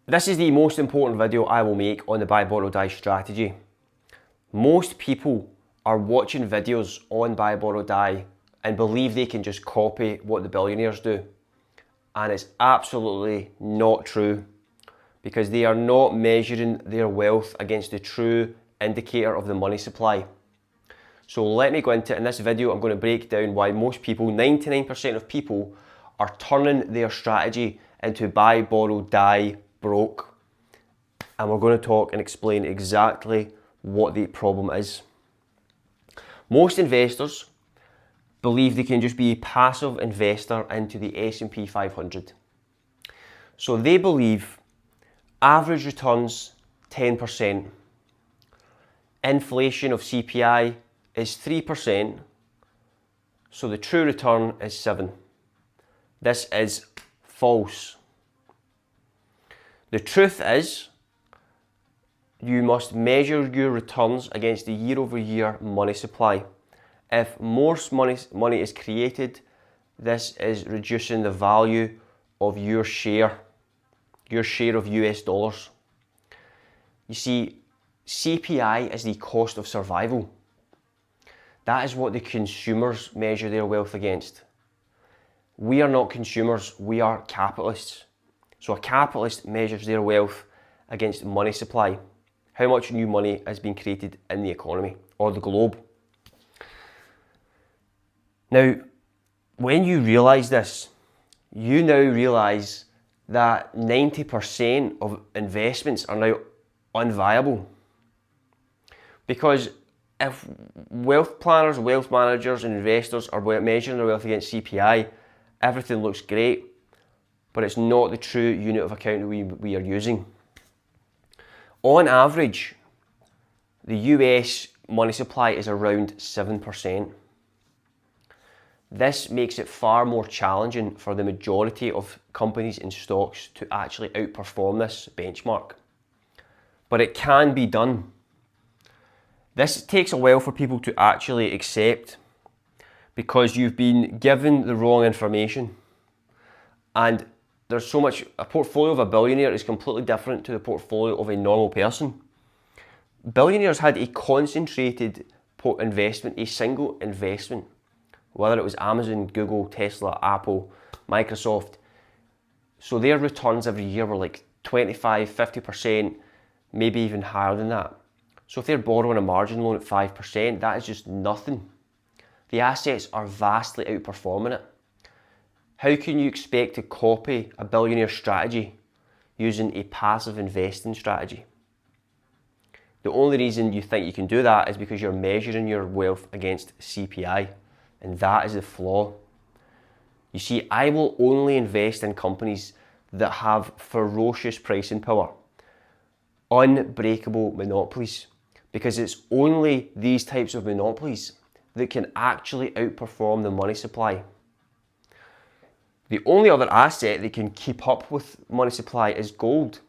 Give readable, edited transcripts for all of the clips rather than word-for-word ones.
This is the most important video I will make on the buy, borrow, die strategy. Most people are watching videos on buy, borrow, die and believe they can just copy what the billionaires do. And it's absolutely not true, because they are not measuring their wealth against the true indicator of the money supply. So let me go into it. In this video, I'm going to break down why most people, 99% of people, are turning their strategy into buy, borrow, die, broke. And we're going to talk and explain exactly what the problem is. Most investors believe they can just be a passive investor into the S&P 500. So they believe average returns 10%, inflation of CPI is 3%, so the true return is 7%. This is false. The truth is, you must measure your returns against the year-over-year money supply. If more money is created, this is reducing the value of your share of US dollars. You see, CPI is the cost of survival. That is what the consumers measure their wealth against. We are not consumers, we are capitalists. So a capitalist measures their wealth against money supply. How much new money has been created in the economy or the globe. Now, when you realise this, you now realise that 90% of investments are now unviable. Because if wealth planners, wealth managers and investors are measuring their wealth against CPI, everything looks great, but it's not the true unit of account that we are using. On average, the US money supply is around 7%. This makes it far more challenging for the majority of companies and stocks to actually outperform this benchmark. But it can be done. This takes a while for people to actually accept, because you've been given the wrong information. And there's so much, a portfolio of a billionaire is completely different to the portfolio of a normal person. Billionaires had a concentrated investment, a single investment, whether it was Amazon, Google, Tesla, Apple, Microsoft. So their returns every year were like 25, 50%, maybe even higher than that. So if they're borrowing a margin loan at 5%, that is just nothing. The assets are vastly outperforming it. How can you expect to copy a billionaire strategy using a passive investing strategy? The only reason you think you can do that is because you're measuring your wealth against CPI, and that is the flaw. You see, I will only invest in companies that have ferocious pricing power, unbreakable monopolies, because it's only these types of monopolies that can actually outperform the money supply. The only other asset that can keep up with money supply is gold.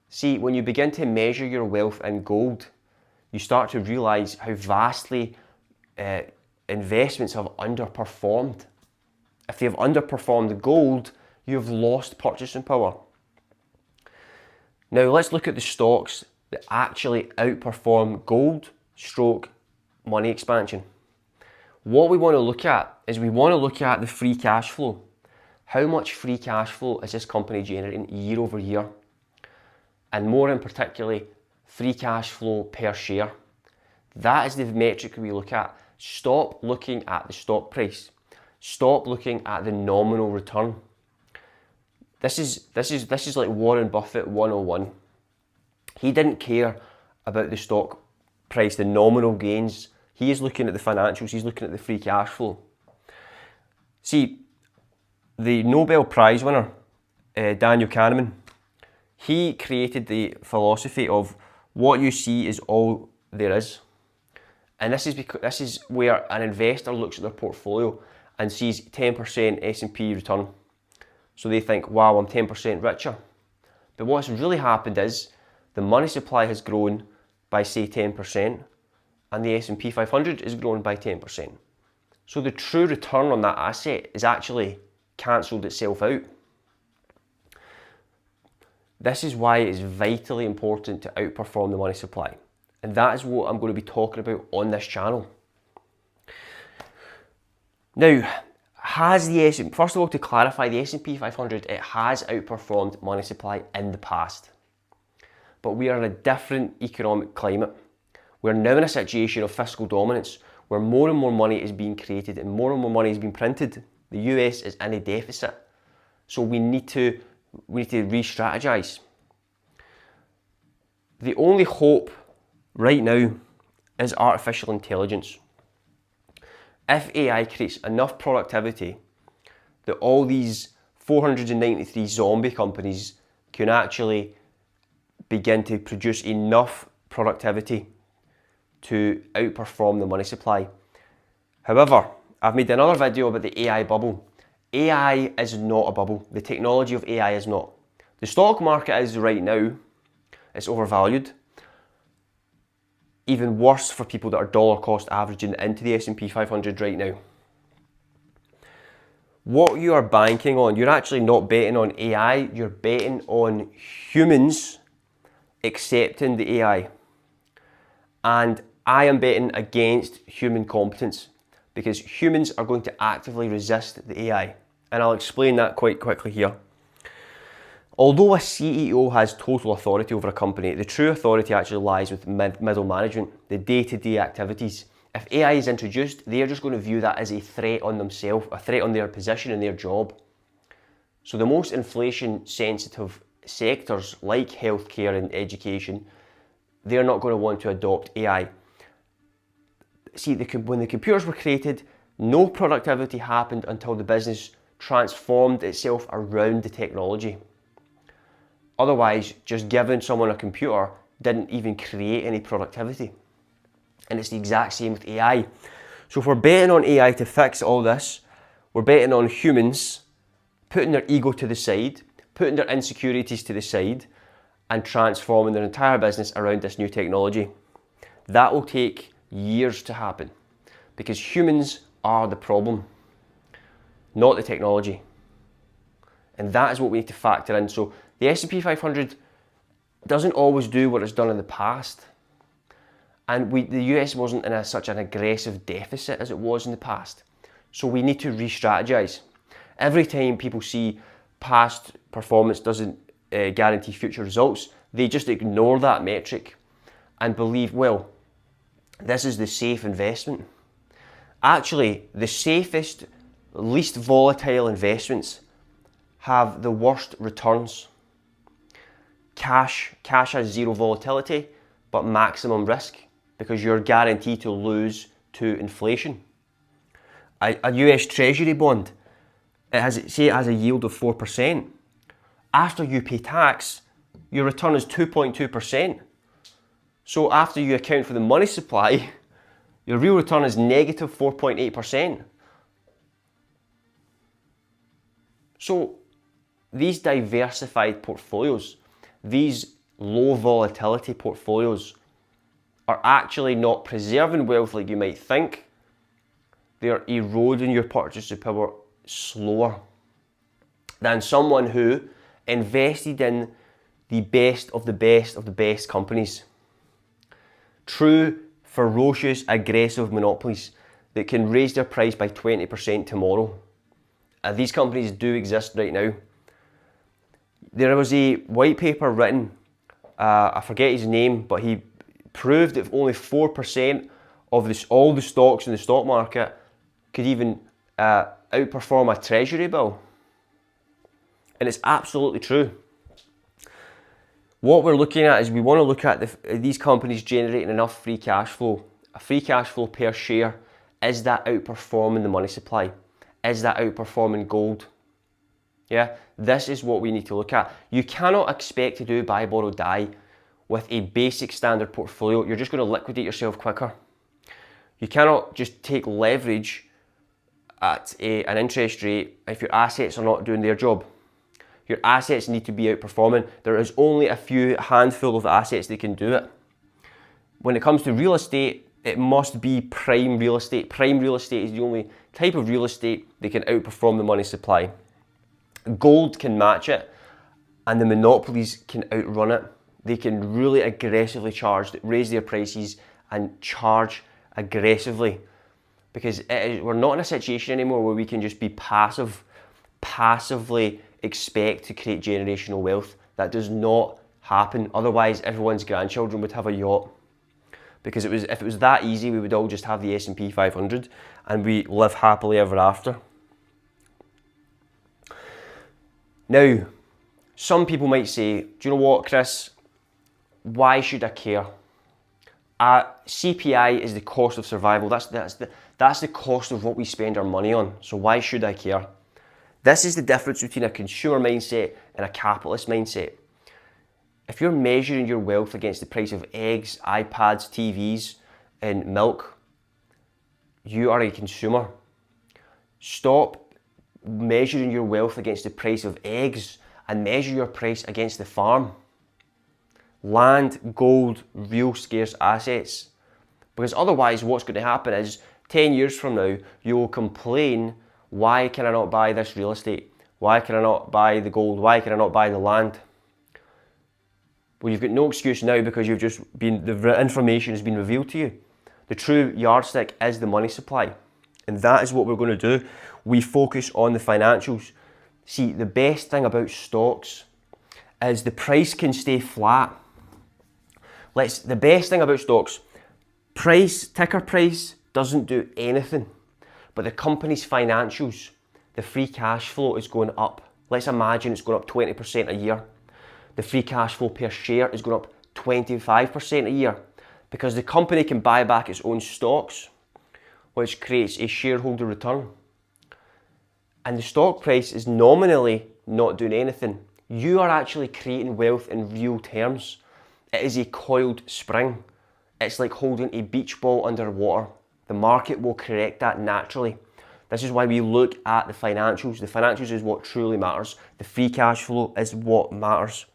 See, when you begin to measure your wealth in gold, you start to realise how vastly investments have underperformed. If they have underperformed gold, you have lost purchasing power. Now let's look at the stocks that actually outperform gold stroke money expansion. What we want to look at is we want to look at the free cash flow. How much free cash flow is this company generating year over year? And more in particularly, free cash flow per share. That is the metric we look at. Stop looking at the stock price. Stop looking at the nominal return. This is like Warren Buffett 101. He didn't care about the stock price, the nominal gains. He is looking at the financials. He's looking at the free cash flow. See, the Nobel Prize winner, Daniel Kahneman, he created the philosophy of what you see is all there is. And this is where an investor looks at their portfolio and sees 10% S&P return. So they think, wow, I'm 10% richer. But what's really happened is the money supply has grown by, say, 10%, and the S&P 500 is grown by 10%. So the true return on that asset is actually cancelled itself out. This is why it is vitally important to outperform the money supply. And that is what I'm going to be talking about on this channel. Now, first of all, to clarify, the S&P 500, it has outperformed money supply in the past. But we are in a different economic climate. We're now in a situation of fiscal dominance where more and more money is being created and more money is being printed. The US is in a deficit. So we need to re-strategize. The only hope right now is artificial intelligence. If AI creates enough productivity that all these 493 zombie companies can actually begin to produce enough productivity to outperform the money supply. However, I've made another video about the AI bubble. AI is not a bubble. The technology of AI is not. The stock market is right now. It's overvalued. Even worse for people that are dollar cost averaging into the S&P 500 right now. What you are banking on, you're actually not betting on AI, you're betting on humans accepting the AI. And I am betting against human competence because humans are going to actively resist the AI. And I'll explain that quite quickly here. Although a CEO has total authority over a company, the true authority actually lies with middle management, the day-to-day activities. If AI is introduced, they are just going to view that as a threat on themselves, a threat on their position and their job. So the most inflation-sensitive sectors like healthcare and education, they're not going to want to adopt AI. See, when the computers were created, no productivity happened until the business transformed itself around the technology. Otherwise, just giving someone a computer didn't even create any productivity. And it's the exact same with AI. So if we're betting on AI to fix all this, we're betting on humans putting their ego to the side, putting their insecurities to the side, and transforming their entire business around this new technology. That will take years to happen because humans are the problem, not the technology. And that is what we need to factor in. So the S&P 500 doesn't always do what it's done in the past. And the US wasn't in such an aggressive deficit as it was in the past. So we need to re-strategize. Every time people see past performance doesn't guarantee future results, they just ignore that metric and believe, well, this is the safe investment. Actually, the safest, least volatile investments have the worst returns. Cash has zero volatility, but maximum risk because you're guaranteed to lose to inflation. A US Treasury bond, it has a yield of 4%. After you pay tax, your return is 2.2%. So after you account for the money supply, your real return is negative 4.8%. So these diversified portfolios, these low volatility portfolios are actually not preserving wealth like you might think. They're eroding your purchasing power slower than someone who invested in the best of the best of the best companies. True, ferocious, aggressive monopolies that can raise their price by 20% tomorrow. These companies do exist right now. There was a white paper written, I forget his name, but he proved that only 4% of all the stocks in the stock market could even outperform a treasury bill. And it's absolutely true. What we're looking at is we want to look at these companies generating enough free cash flow. A free cash flow per share, is that outperforming the money supply? Is that outperforming gold? Yeah, this is what we need to look at. You cannot expect to do buy, borrow, die with a basic standard portfolio. You're just going to liquidate yourself quicker. You cannot just take leverage at an interest rate if your assets are not doing their job. Your assets need to be outperforming. There is only a handful of assets that can do it. When it comes to real estate, it must be prime real estate. Prime real estate is the only type of real estate that can outperform the money supply. Gold can match it. and the monopolies can outrun it. They can really aggressively raise their prices and charge aggressively, because we're not in a situation anymore where we can just be passively expect to create generational wealth. That does not happen. Otherwise, everyone's grandchildren would have a yacht. Because if it was that easy, we would all just have the S&P 500 and we live happily ever after. Now, some people might say, do you know what, Chris? Why should I care? CPI is the cost of survival. That's the cost of what we spend our money on. So why should I care? This is the difference between a consumer mindset and a capitalist mindset. If you're measuring your wealth against the price of eggs, iPads, TVs, and milk, you are a consumer. Stop measuring your wealth against the price of eggs and measure your price against the farm. Land, gold, real scarce assets. Because otherwise what's going to happen is 10 years from now, you will complain, why can I not buy this real estate? Why can I not buy the gold? Why can I not buy the land? Well, you've got no excuse now because the information has been revealed to you. The true yardstick is the money supply. And that is what we're going to do. We focus on the financials. See, the best thing about stocks is the price can stay flat. The best thing about stocks, ticker price doesn't do anything. But the company's financials, the free cash flow is going up. Let's imagine it's going up 20% a year. The free cash flow per share is going up 25% a year because the company can buy back its own stocks, which creates a shareholder return. And the stock price is nominally not doing anything. You are actually creating wealth in real terms. It is a coiled spring. It's like holding a beach ball underwater. The market will correct that naturally. This is why we look at the financials. The financials is what truly matters. The free cash flow is what matters.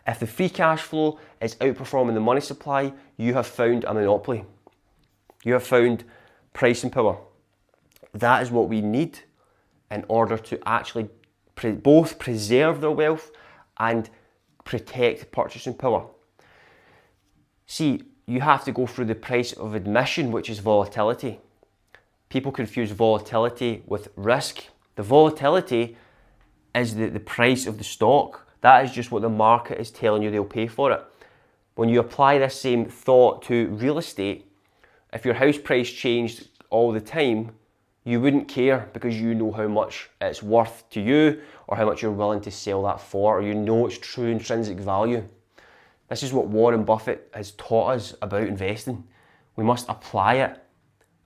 If the free cash flow is outperforming the money supply, you have found a monopoly. You have found pricing power. That is what we need in order to actually both preserve their wealth and protect purchasing power. See, you have to go through the price of admission, which is volatility. People confuse volatility with risk. The volatility is the price of the stock. That is just what the market is telling you they'll pay for it. When you apply this same thought to real estate, if your house price changed all the time, you wouldn't care because you know how much it's worth to you or how much you're willing to sell that for, or you know its true intrinsic value. This is what Warren Buffett has taught us about investing. We must apply it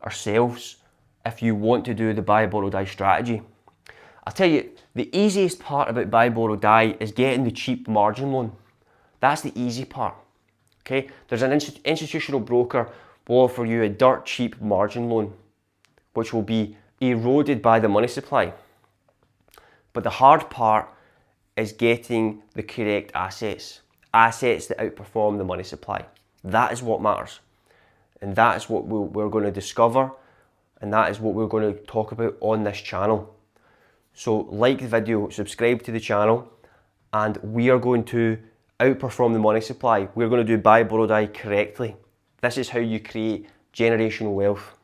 ourselves if you want to do the buy, borrow, die strategy. I'll tell you, the easiest part about buy, borrow, die is getting the cheap margin loan. That's the easy part. Okay? There's an institutional broker will offer you a dirt cheap margin loan, which will be eroded by the money supply. But the hard part is getting the correct assets that outperform the money supply. That is what matters. And that is what we're going to discover, and that is what we're going to talk about on this channel. So like the video, subscribe to the channel, and we are going to outperform the money supply. We're going to do buy, borrow, die correctly. This is how you create generational wealth.